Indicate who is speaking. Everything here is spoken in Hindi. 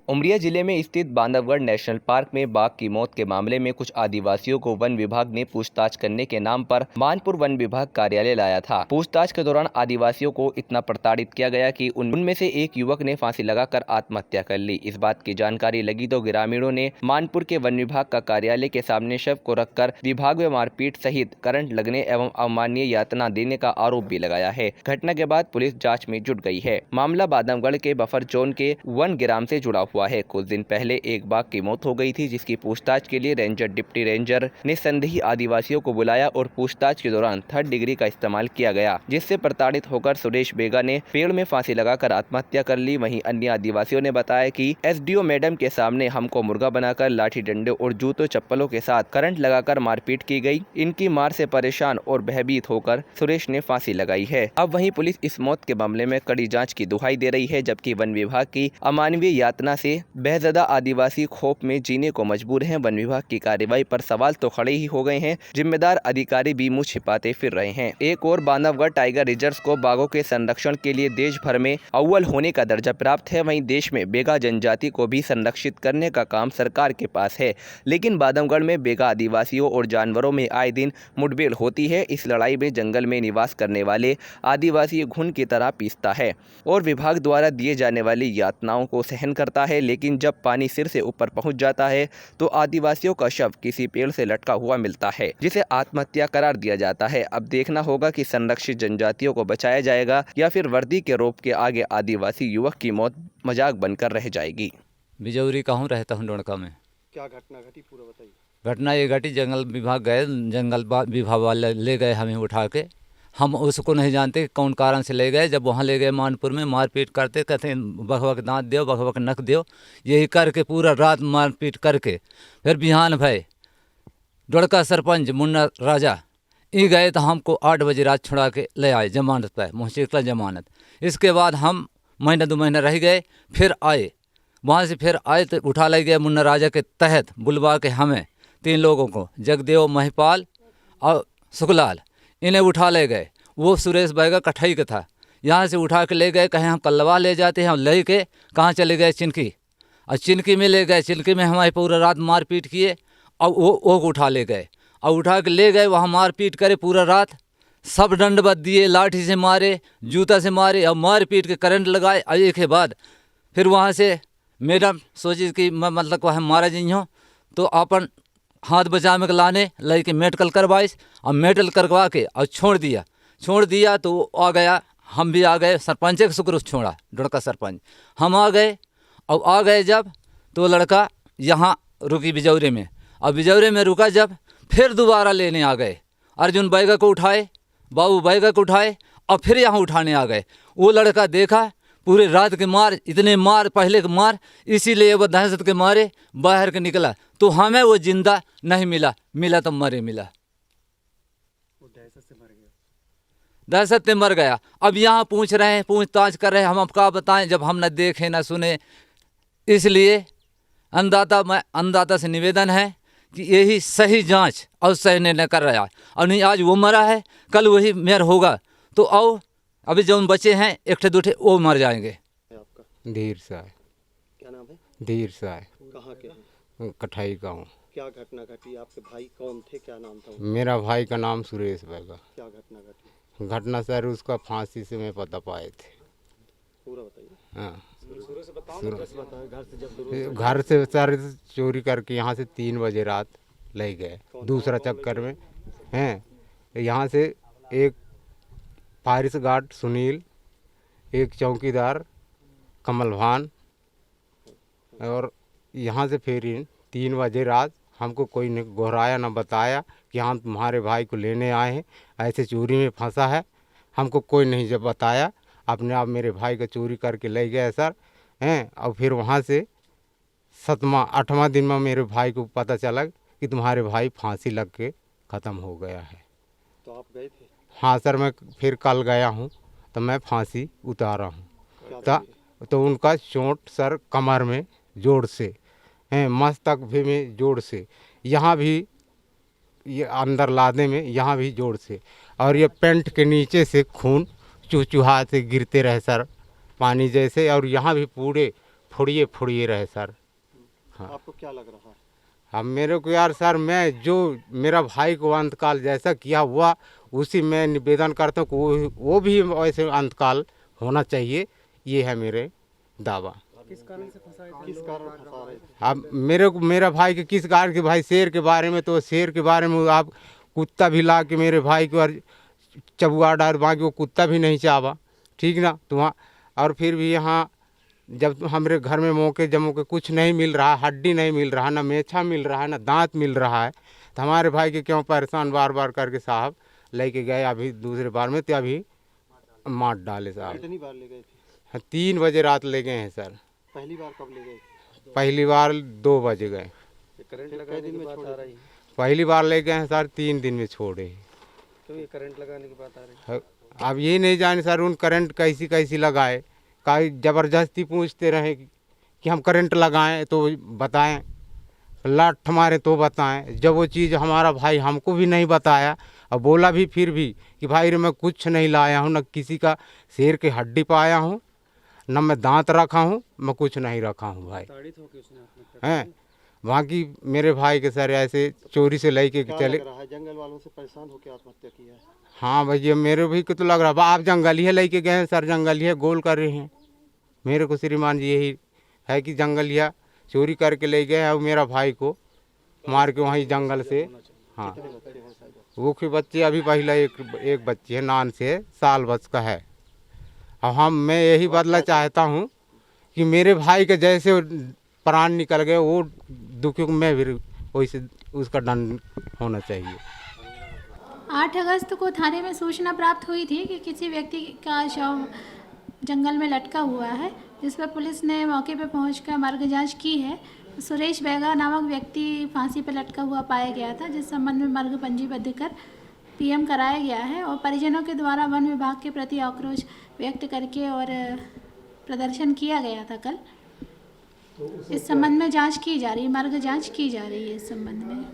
Speaker 1: उमरिया जिले में स्थित बांधवगढ़ नेशनल पार्क में बाघ की मौत के मामले में कुछ आदिवासियों को वन विभाग ने पूछताछ करने के नाम पर मानपुर वन विभाग कार्यालय लाया था। पूछताछ के दौरान आदिवासियों को इतना प्रताड़ित किया गया कि उनमें से एक युवक ने फांसी लगाकर आत्महत्या कर ली। इस बात की जानकारी लगी तो ग्रामीणों ने मानपुर के वन विभाग का कार्यालय के सामने शव को रखकर विभाग में मारपीट सहित करंट लगने एवं अमानवीय यातना देने का आरोप भी लगाया है। घटना के बाद पुलिस जाँच में जुट गई है। मामला बांधवगढ़ के बफर जोन के वन ग्राम से जुड़ा हुआ है। कुछ दिन पहले एक बाघ की मौत हो गई थी, जिसकी पूछताछ के लिए रेंजर डिप्टी रेंजर ने संदेही आदिवासियों को बुलाया और पूछताछ के दौरान 3rd डिग्री का इस्तेमाल किया गया, जिससे प्रताड़ित होकर सुरेश बेगा ने पेड़ में फांसी लगाकर आत्महत्या कर ली। वहीं अन्य आदिवासियों ने बताया कि एसडीओ मैडम के सामने हमको मुर्गा बनाकर लाठी डंडे और जूतों चप्पलों के साथ करंट लगाकर मारपीट की गई। इनकी मार से परेशान और भयभीत होकर सुरेश ने फांसी लगाई है। अब वहीं पुलिस इस मौत के मामले में कड़ी जाँच की दुहाई दे रही है, जबकि वन विभाग की अमानवीय यातना से बेहज़ादा आदिवासी खौफ में जीने को मजबूर हैं। वन विभाग की कार्रवाई पर सवाल तो खड़े ही हो गए हैं। जिम्मेदार अधिकारी भी मुंह छिपाते फिर रहे हैं। एक और बांधवगढ़ टाइगर रिजर्व को बाघों के संरक्षण के लिए देश भर में अव्वल होने का दर्जा प्राप्त है। वहीं देश में बेगा जनजाति को भी संरक्षित करने का काम सरकार के पास है, लेकिन बांधवगढ़ में बेगा आदिवासियों और जानवरों में आए दिन मुठभेड़ होती है। इस लड़ाई में जंगल में निवास करने वाले आदिवासी घुन की तरह पीसता है और विभाग द्वारा दिए जाने वाली यातनाओं को सहन करता है, लेकिन जब पानी सिर से ऊपर पहुंच जाता है तो आदिवासियों का शव किसी पेड़ से लटका हुआ मिलता है, जिसे आत्महत्या करार दिया जाता है। अब देखना होगा कि संरक्षित जनजातियों को बचाया जाएगा या फिर वर्दी के रोप के आगे आदिवासी युवक की मौत मजाक बनकर रह जाएगी।
Speaker 2: बिजौरी का हूँ, रहता हूँ डोड़का में।
Speaker 3: क्या घटना घटी पूरा बताइए।
Speaker 2: घटना ये घटी, जंगल विभाग गए, जंगल विभाग वाले ले गए हमें उठा के। हम उसको नहीं जानते कौन कारण से ले गए। जब वहाँ ले गए मानपुर में, मारपीट करते, कहते बकबक दांत दो, बकबक नक दो, यही करके पूरा रात मारपीट करके फिर बिहान भय डोड़का सरपंच मुन्ना राजा ये गए तो हमको 8 बजे रात छुड़ा के ले आए जमानत पर, मुंशीकला जमानत। इसके बाद हम महीना 2 महीना रह गए, फिर आए वहाँ से, फिर आए तो उठा ले गए मुन्ना राजा के तहत बुलवा के हमें 3 लोगों को, जगदेव, महिपाल और सुखलाल, इन्हें उठा ले गए। वो सुरेश बैगा कठई का था, यहाँ से उठा के ले गए, कहीं हम कल्लवा ले जाते हैं, ले के कहाँ चले गए, चिनकी, और चिनकी में ले गए। चिनकी में हमारी पूरा रात मारपीट किए और वो उठा ले गए, और उठा के ले गए वहाँ मारपीट करे पूरा रात, सब दंडवत दिए, लाठी से मारे, जूता से मारे और मारपीट के करंट लगाए। और एक के बाद फिर वहाँ से मैडम सोची कि मतलब वह मारा जी हो, तो अपन हाथ बचा में लाने ले के मेडिकल करवाइस, और मेडिकल करवा के और छोड़ दिया तो आ गया। हम भी आ गए, सरपंच के शुक्र छोड़ा, डोड़का सरपंच हम आ गए जब तो लड़का यहाँ रुकी बिजौरे में, और बिजौरे में रुका जब फिर दोबारा लेने आ गए। अर्जुन बैगा को उठाए, बाबू बैगा को उठाए और फिर यहाँ उठाने आ गए। वो लड़का देखा पूरे रात के मार, इतने मार पहले के मार, इसीलिए वो दहशत के मारे बाहर के निकला, तो हमें वो जिंदा नहीं मिला तो मरे मिला।
Speaker 3: वो दहशत से मर गया।
Speaker 2: दहशत से मर गया। अब यहाँ पूछ रहे हैं, पूछताछ कर रहे हैं, हम अब क्या बताएं जब हम न देखे न सुने। इसलिए अन्नदाता से निवेदन है कि यही सही जांच और सही निर्णय कर रहा है, और नहीं आज वो मरा है, कल वही मेयर होगा, तो आओ अभी जो बचे हैं 1-2 वो मर जाएंगे।
Speaker 3: आपका
Speaker 4: धीर साय।
Speaker 3: क्या नाम है।
Speaker 4: धीर साय,
Speaker 3: कहाँ के हैं।
Speaker 4: कठाई गाँव।
Speaker 3: क्या घटना घटी, आपके भाई कौन थे, क्या नाम था।
Speaker 4: मेरा भाई का नाम सुरेश बैगा।
Speaker 3: क्या घटना घटी।
Speaker 4: घटना सर उसका फांसी से मैं पता पाए थे।
Speaker 3: पूरा बताइए।
Speaker 4: हाँ,
Speaker 3: घर
Speaker 4: घर से सर चोरी करके यहाँ से 3 बजे रात ले गए। दूसरा चक्कर में हैं, यहाँ से एक फारिस गार्ड सुनील, एक चौकीदार कमल भान, और यहाँ से फिर 3 बजे रात हमको कोई ने घोराया न बताया कि हम तुम्हारे भाई को लेने आए हैं, ऐसे चोरी में फंसा है। हमको कोई नहीं जब बताया, अपने आप मेरे भाई का चोरी करके ले गए सर हैं। और फिर वहाँ से 7वां-8वां दिन में मेरे भाई को पता चला कि तुम्हारे भाई फांसी लग के ख़त्म हो गया है।
Speaker 3: तो आप गए थे।
Speaker 4: हाँ सर, मैं फिर कल गया हूँ तो मैं फांसी उतारा हूँ। तो उनका चोट सर कमर में जोड़ से हैं, मस्तक भी में जोड़ से, यहाँ भी ये अंदर लादे में यहाँ भी जोड़ से, और ये पेंट के नीचे से खून चूचूहा से गिरते रहे सर, पानी जैसे, और यहाँ भी पूरे फुड़िए फुड़िए रहे सर। हाँ।
Speaker 3: आपको क्या लग रहा है?
Speaker 4: अब मेरे को यार सर, मैं जो मेरा भाई को अंतकाल जैसा किया हुआ उसी मैं निवेदन करता हूँ कि वो भी वैसे अंतकाल होना चाहिए। ये है मेरे दावा।
Speaker 3: किस कारण फंसा रहे थे?
Speaker 4: अब मेरा भाई के किस कारण के, भाई शेर के बारे में, तो शेर के बारे में आप कुत्ता भी ला के मेरे भाई को और चबुआ डाल, बाकी वो कुत्ता भी नहीं चावा, ठीक ना। तो वहाँ और फिर भी यहाँ जब हमारे घर में मौके जमो के कुछ नहीं मिल रहा, हड्डी नहीं मिल रहा, ना मेछा मिल रहा है, ना दांत मिल रहा है, तो हमारे भाई के क्यों परेशान बार बार करके साहब लेके गए। अभी दूसरे बार में तो अभी मार डाले साहब।
Speaker 3: कितनी बार ले गए थे?
Speaker 4: 3 बजे रात ले गए हैं सर।
Speaker 3: पहली बार कब ले गए थे?
Speaker 4: पहली बार 2 बजे गए।
Speaker 3: करंट लगाने की बात आ रही है।
Speaker 4: पहली बार ले गए हैं सर, 3 दिन में छोड़े।
Speaker 3: तो ये करंट लगाने की बात आ रही है।
Speaker 4: अब ये नहीं जाने सर उन करंट कैसी कैसी लगाए, काई ज़बरदस्ती पूछते रहे कि हम करंट लगाएं तो बताएं, लाठ मारे तो बताएं। जब वो चीज़ हमारा भाई हमको भी नहीं बताया और बोला भी फिर भी कि भाई रे मैं कुछ नहीं लाया हूँ, न किसी का शेर की हड्डी पाया हूँ, न मैं दांत रखा हूँ, मैं कुछ नहीं रखा हूँ भाई। हैं बाकी मेरे भाई के सर ऐसे चोरी से लेके
Speaker 3: क्या
Speaker 4: चले।
Speaker 3: लग रहा है? जंगल वालों से परेशान होकर आत्महत्या की है?
Speaker 4: हाँ भैया मेरे भी को तो लग रहा है। आप जंगलिया लेके गए हैं सर, जंगलिया गोल कर रहे हैं। मेरे को श्रीमान जी यही है कि जंगलिया चोरी करके ले गए और मेरा भाई को मार के वहीं जंगल से। हाँ वो के बच्चे अभी पहला एक बच्ची है, नान से साल बस का है। अब मैं यही बदला चाहता हूँ कि मेरे भाई के जैसे प्राण निकल गए वो दुखी को मैं भी वैसे उसका दंड होना चाहिए।
Speaker 5: 8 अगस्त को थाने में सूचना प्राप्त हुई थी कि किसी व्यक्ति का शव जंगल में लटका हुआ है, जिस पर पुलिस ने मौके पर पहुंचकर मर्ग जांच की है। सुरेश बैगा नामक व्यक्ति फांसी पर लटका हुआ पाया गया था, जिस संबंध में मर्ग पंजीबद्ध कर पीएम कराया गया है और परिजनों के द्वारा वन विभाग के प्रति आक्रोश व्यक्त करके और प्रदर्शन किया गया था कल। इस संबंध में जांच की जा रही है, मर्ग जांच की जा रही है इस संबंध में।